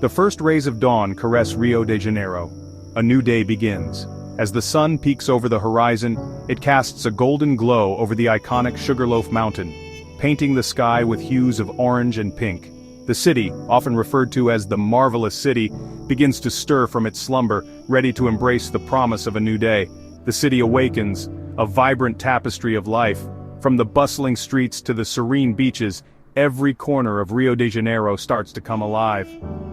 The first rays of dawn caress Rio de Janeiro. A new day begins. As the sun peaks over the horizon, it casts a golden glow over the iconic Sugarloaf Mountain, painting the sky with hues of orange and pink. The city, often referred to as the Marvelous City, begins to stir from its slumber, ready to embrace the promise of a new day. The city awakens, a vibrant tapestry of life. From the bustling streets to the serene beaches, every corner of Rio de Janeiro starts to come alive.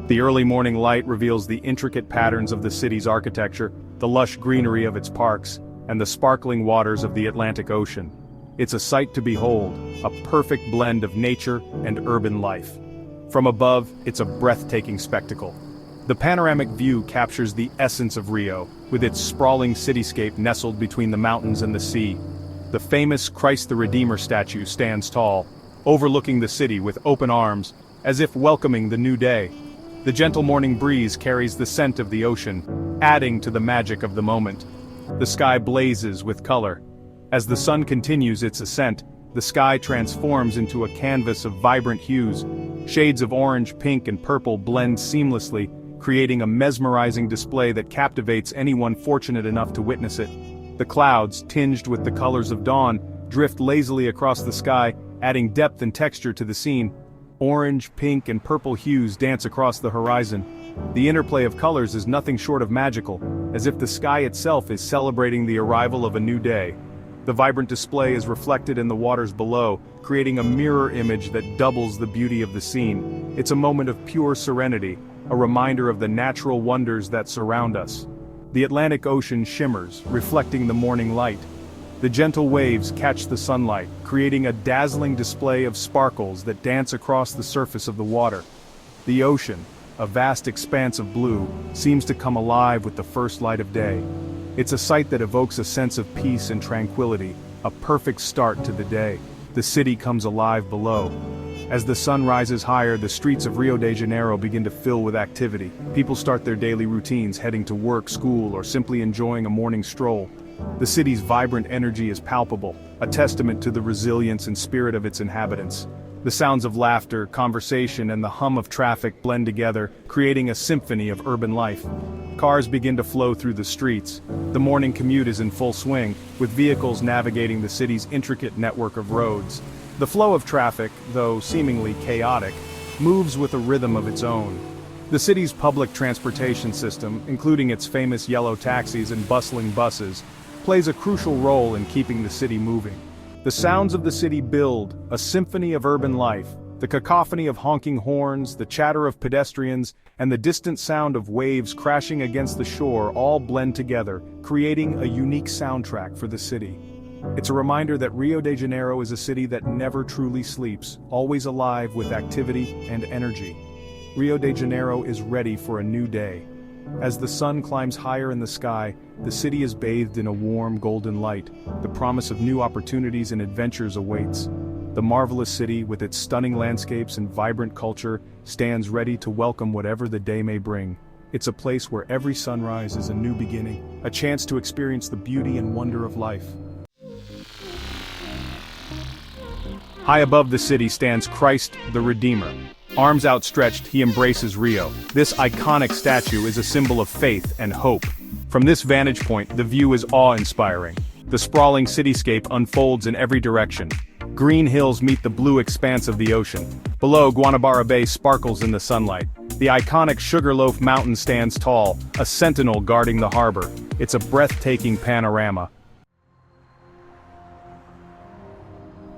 The early morning light reveals the intricate patterns of the city's architecture, the lush greenery of its parks, and the sparkling waters of the Atlantic Ocean. It's a sight to behold, a perfect blend of nature and urban life. From above, it's a breathtaking spectacle. The panoramic view captures the essence of Rio, with its sprawling cityscape nestled between the mountains and the sea. The famous Christ the Redeemer statue stands tall, overlooking the city with open arms, as if welcoming the new day. The gentle morning breeze carries the scent of the ocean, adding to the magic of the moment. The sky blazes with color. As the sun continues its ascent, the sky transforms into a canvas of vibrant hues. Shades of orange, pink, and purple blend seamlessly, creating a mesmerizing display that captivates anyone fortunate enough to witness it. The clouds, tinged with the colors of dawn, drift lazily across the sky, adding depth and texture to the scene. Orange, pink, and purple hues dance across the horizon. The interplay of colors is nothing short of magical, as if the sky itself is celebrating the arrival of a new day. The vibrant display is reflected in the waters below, creating a mirror image that doubles the beauty of the scene. It's a moment of pure serenity, a reminder of the natural wonders that surround us. The Atlantic Ocean shimmers, reflecting the morning light. The gentle waves catch the sunlight, creating a dazzling display of sparkles that dance across the surface of the water. The ocean, a vast expanse of blue, seems to come alive with the first light of day. It's a sight that evokes a sense of peace and tranquility, a perfect start to the day. The city comes alive below. As the sun rises higher, the streets of Rio de Janeiro begin to fill with activity. People start their daily routines, heading to work, school, or simply enjoying a morning stroll. The city's vibrant energy is palpable, a testament to the resilience and spirit of its inhabitants. The sounds of laughter, conversation, and the hum of traffic blend together, creating a symphony of urban life. Cars begin to flow through the streets. The morning commute is in full swing, with vehicles navigating the city's intricate network of roads. The flow of traffic, though seemingly chaotic, moves with a rhythm of its own. The city's public transportation system, including its famous yellow taxis and bustling buses, plays a crucial role in keeping the city moving. The sounds of the city build a symphony of urban life. The cacophony of honking horns, the chatter of pedestrians, and the distant sound of waves crashing against the shore all blend together, creating a unique soundtrack for the city. It's a reminder that Rio de Janeiro is a city that never truly sleeps, always alive with activity and energy. Rio de Janeiro is ready for a new day. As the sun climbs higher in the sky, the city is bathed in a warm golden light. The promise of new opportunities and adventures awaits. The marvelous city, with its stunning landscapes and vibrant culture, stands ready to welcome whatever the day may bring. It's a place where every sunrise is a new beginning, a chance to experience the beauty and wonder of life. High above the city stands Christ the Redeemer. Arms outstretched, he embraces Rio. This iconic statue is a symbol of faith and hope. From this vantage point, the view is awe-inspiring. The sprawling cityscape unfolds in every direction. Green hills meet the blue expanse of the ocean. Below, Guanabara Bay sparkles in the sunlight. The iconic Sugarloaf Mountain stands tall, a sentinel guarding the harbor. It's a breathtaking panorama.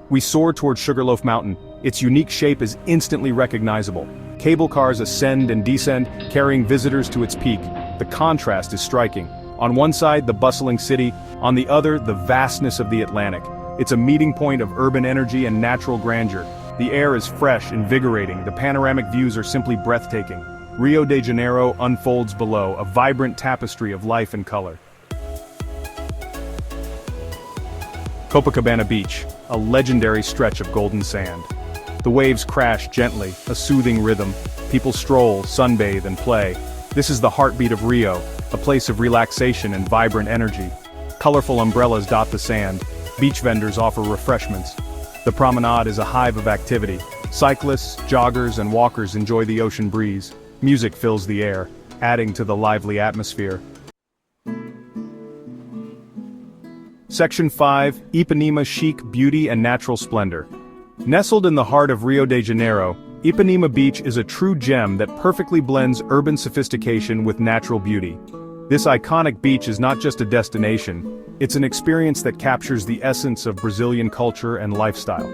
We soar toward Sugarloaf Mountain. Its unique shape is instantly recognizable. Cable cars ascend and descend, carrying visitors to its peak. The contrast is striking. On one side, the bustling city, on the other, the vastness of the Atlantic. It's a meeting point of urban energy and natural grandeur. The air is fresh, invigorating. The panoramic views are simply breathtaking. Rio de Janeiro unfolds below, a vibrant tapestry of life and color. Copacabana Beach, a legendary stretch of golden sand. The waves crash gently, a soothing rhythm. People stroll, sunbathe, and play. This is the heartbeat of Rio, a place of relaxation and vibrant energy. Colorful umbrellas dot the sand. Beach vendors offer refreshments. The promenade is a hive of activity. Cyclists, joggers, and walkers enjoy the ocean breeze. Music fills the air, adding to the lively atmosphere. Section 5, Ipanema Chic Beauty and Natural Splendor. Nestled in the heart of Rio de Janeiro, Ipanema Beach is a true gem that perfectly blends urban sophistication with natural beauty. This iconic beach is not just a destination, it's an experience that captures the essence of Brazilian culture and lifestyle.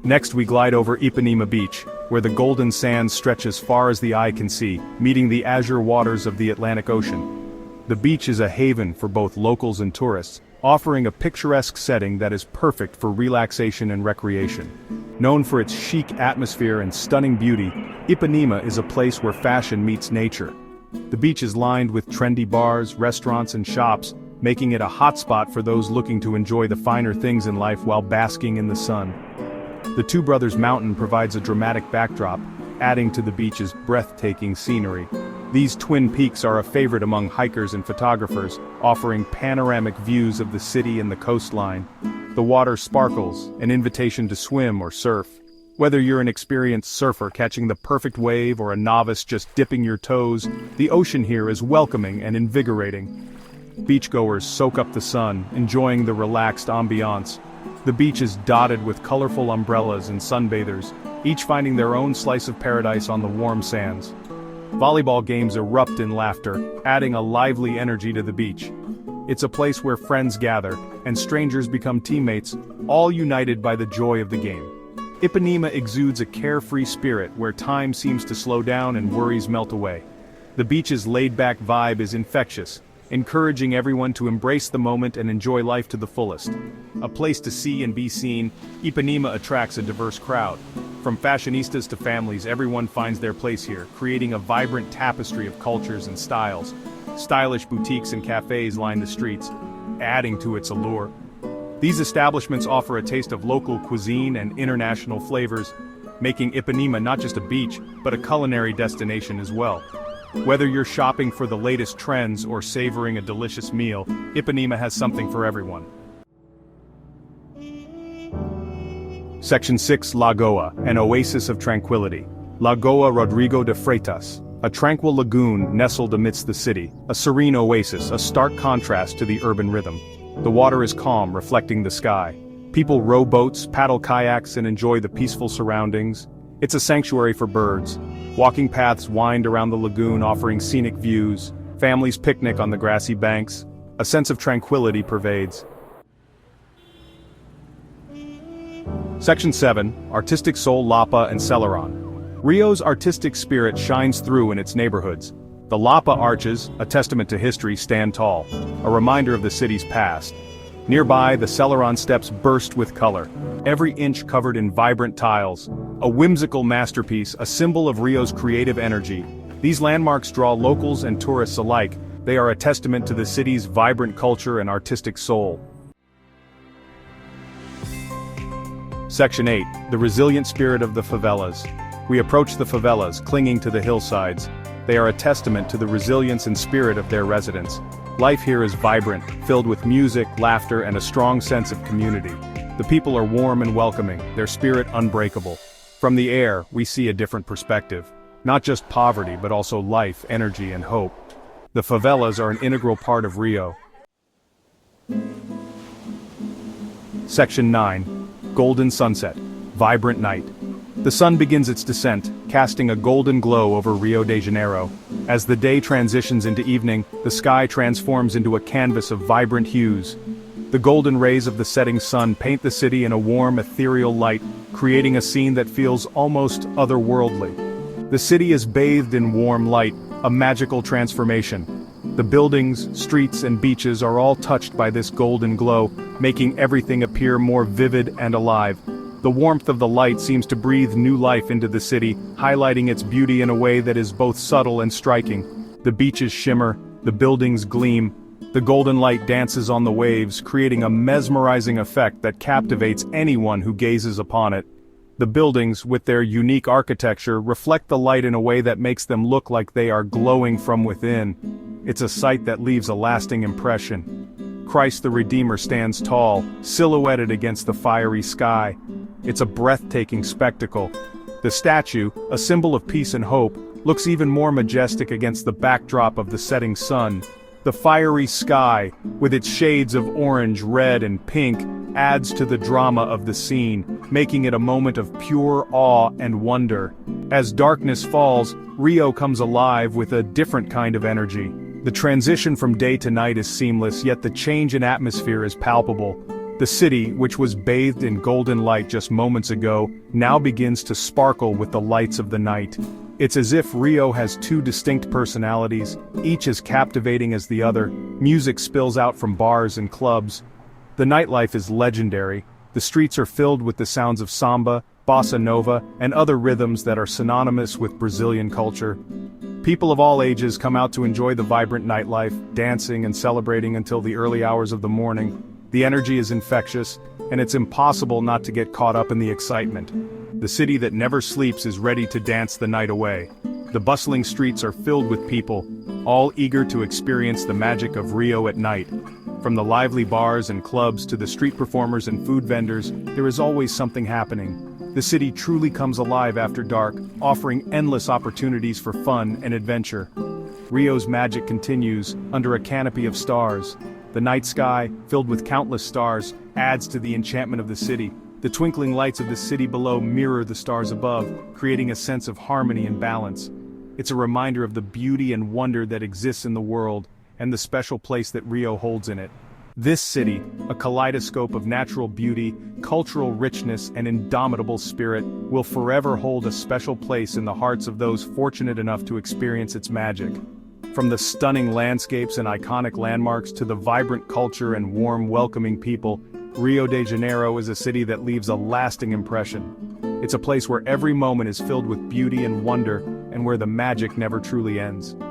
Next we glide over Ipanema Beach, where the golden sands stretch as far as the eye can see, meeting the azure waters of the Atlantic Ocean. The beach is a haven for both locals and tourists, offering a picturesque setting that is perfect for relaxation and recreation. Known for its chic atmosphere and stunning beauty, Ipanema is a place where fashion meets nature. The beach is lined with trendy bars, restaurants and shops, making it a hotspot for those looking to enjoy the finer things in life while basking in the sun. The Two Brothers Mountain provides a dramatic backdrop, adding to the beach's breathtaking scenery. These twin peaks are a favorite among hikers and photographers, offering panoramic views of the city and the coastline. The water sparkles, an invitation to swim or surf. Whether you're an experienced surfer catching the perfect wave or a novice just dipping your toes, the ocean here is welcoming and invigorating. Beachgoers soak up the sun, enjoying the relaxed ambiance. The beach is dotted with colorful umbrellas and sunbathers, each finding their own slice of paradise on the warm sands. Volleyball games erupt in laughter, adding a lively energy to the beach. It's a place where friends gather, and strangers become teammates, all united by the joy of the game. Ipanema exudes a carefree spirit where time seems to slow down and worries melt away. The beach's laid-back vibe is infectious, encouraging everyone to embrace the moment and enjoy life to the fullest. A place to see and be seen, Ipanema attracts a diverse crowd. From fashionistas to families, everyone finds their place here, creating a vibrant tapestry of cultures and styles. Stylish boutiques and cafes line the streets, adding to its allure. These establishments offer a taste of local cuisine and international flavors, making Ipanema not just a beach, but a culinary destination as well. Whether you're shopping for the latest trends or savoring a delicious meal, Ipanema has something for everyone. Section 6, Lagoa, an Oasis of Tranquility. Lagoa Rodrigo de Freitas, a tranquil lagoon nestled amidst the city, a serene oasis, a stark contrast to the urban rhythm. The water is calm, reflecting the sky. People row boats, paddle kayaks, and enjoy the peaceful surroundings. It's a sanctuary for birds. Walking paths wind around the lagoon, offering scenic views. Families picnic on the grassy banks. A sense of tranquility pervades. Section 7, Artistic Soul Lapa and Selarón. Rio's artistic spirit shines through in its neighborhoods. The Lapa arches, a testament to history, stand tall, a reminder of the city's past. Nearby, the Selarón steps burst with color, every inch covered in vibrant tiles. A whimsical masterpiece, a symbol of Rio's creative energy. These landmarks draw locals and tourists alike. They are a testament to the city's vibrant culture and artistic soul. Section 8, the resilient spirit of the favelas. We approach the favelas, clinging to the hillsides. They are a testament to the resilience and spirit of their residents. Life here is vibrant, filled with music, laughter, and a strong sense of community. The people are warm and welcoming, their spirit unbreakable. From the air, we see a different perspective. Not just poverty, but also life, energy, and hope. The favelas are an integral part of Rio. Section 9, Golden Sunset, Vibrant Night. The sun begins its descent, casting a golden glow over Rio de Janeiro. As the day transitions into evening, the sky transforms into a canvas of vibrant hues. The golden rays of the setting sun paint the city in a warm, ethereal light, creating a scene that feels almost otherworldly. The city is bathed in warm light, a magical transformation. The buildings, streets, and beaches are all touched by this golden glow, making everything appear more vivid and alive. The warmth of the light seems to breathe new life into the city, highlighting its beauty in a way that is both subtle and striking. The beaches shimmer, the buildings gleam, the golden light dances on the waves, creating a mesmerizing effect that captivates anyone who gazes upon it. The buildings, with their unique architecture, reflect the light in a way that makes them look like they are glowing from within. It's a sight that leaves a lasting impression. Christ the Redeemer stands tall, silhouetted against the fiery sky. It's a breathtaking spectacle. The statue, a symbol of peace and hope, looks even more majestic against the backdrop of the setting sun. The fiery sky, with its shades of orange, red, and pink, adds to the drama of the scene, making it a moment of pure awe and wonder. As darkness falls, Rio comes alive with a different kind of energy. The transition from day to night is seamless, yet the change in atmosphere is palpable. The city, which was bathed in golden light just moments ago, now begins to sparkle with the lights of the night. It's as if Rio has two distinct personalities, each as captivating as the other. Music spills out from bars and clubs. The nightlife is legendary. The streets are filled with the sounds of samba, bossa nova, and other rhythms that are synonymous with Brazilian culture. People of all ages come out to enjoy the vibrant nightlife, dancing and celebrating until the early hours of the morning. The energy is infectious, and it's impossible not to get caught up in the excitement. The city that never sleeps is ready to dance the night away. The bustling streets are filled with people, all eager to experience the magic of Rio at night. From the lively bars and clubs to the street performers and food vendors, there is always something happening. The city truly comes alive after dark, offering endless opportunities for fun and adventure. Rio's magic continues, under a canopy of stars. The night sky, filled with countless stars, adds to the enchantment of the city. The twinkling lights of the city below mirror the stars above, creating a sense of harmony and balance. It's a reminder of the beauty and wonder that exists in the world, and the special place that Rio holds in it. This city, a kaleidoscope of natural beauty, cultural richness, and indomitable spirit, will forever hold a special place in the hearts of those fortunate enough to experience its magic. From the stunning landscapes and iconic landmarks to the vibrant culture and warm, welcoming people, Rio de Janeiro is a city that leaves a lasting impression. It's a place where every moment is filled with beauty and wonder, and where the magic never truly ends.